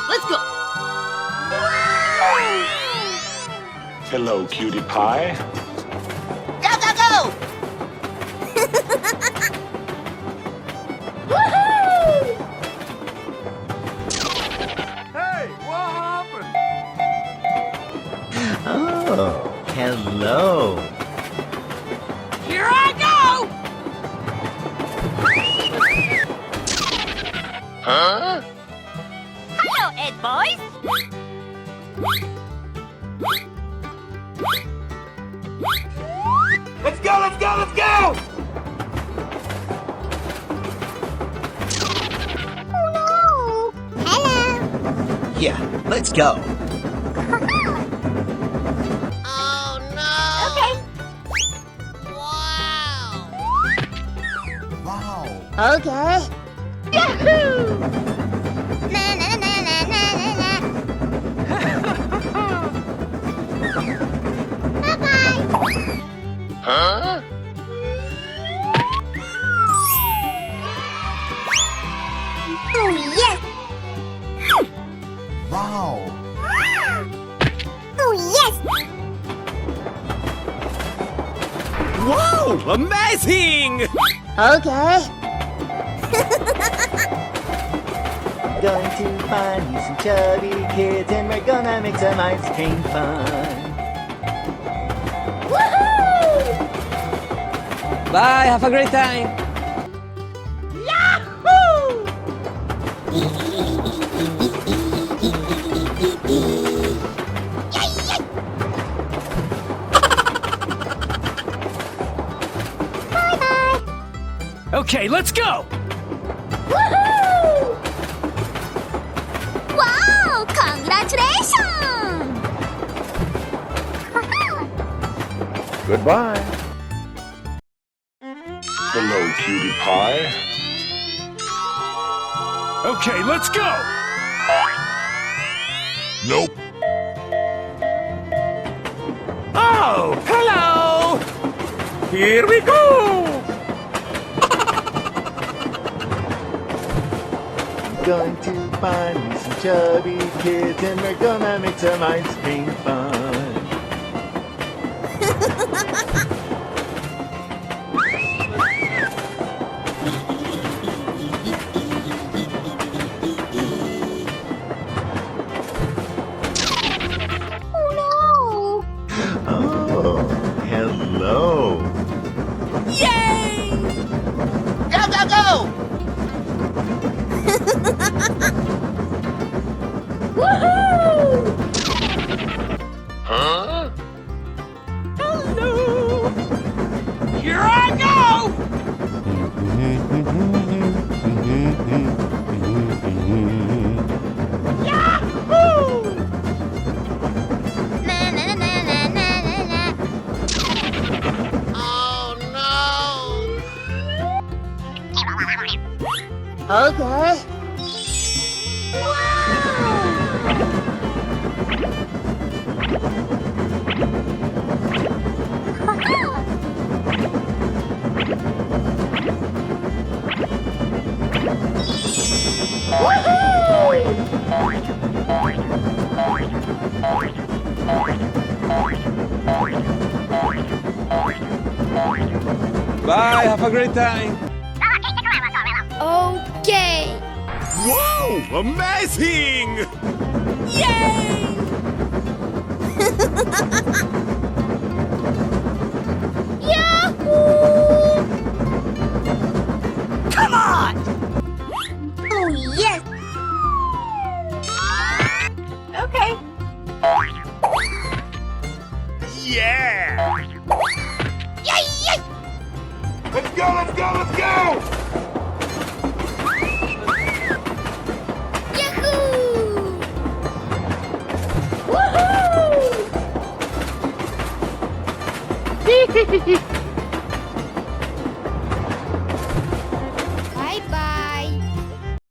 let's go. Hello, cutie pie. Go, go, go! Woohoo! Hey, what happened? Oh, hello. Here I go! Huh? Hello, Ed boys! Let's go, let's go, let's go! Oh no! Hello! Yeah, let's go. Oh no! Okay. Wow! Okay. Yahoo! Na na na na na na na. Bye bye. Huh? Oh yes! Wow. Oh yes! Wow, amazing! Okay. Going to find you some chubby kids and we're gonna make some ice cream fun. Woohoo! Bye, have a great time! Yahoo! Okay, let's go! Woohoo! Wow! Congratulations! Goodbye. Hello, cutie pie. Okay, let's go! Nope. Oh, hello! Here we go! Going to find you some chubby kids and we're gonna make some ice cream fun. Oh Oh, hello. no! Yay! Go, go, go! Woohoo! Huh? Hello! Here I go! Yahoo! Na na na na na na na na. Oh no! Okay. Bye, have a great time! Okay. Wow, amazing! Yay! Yahoo! Come on! Oh yes! Okay. Yeah! Yay! Yay! Let's go, let's go, let's go! Yahoo! Woohoo!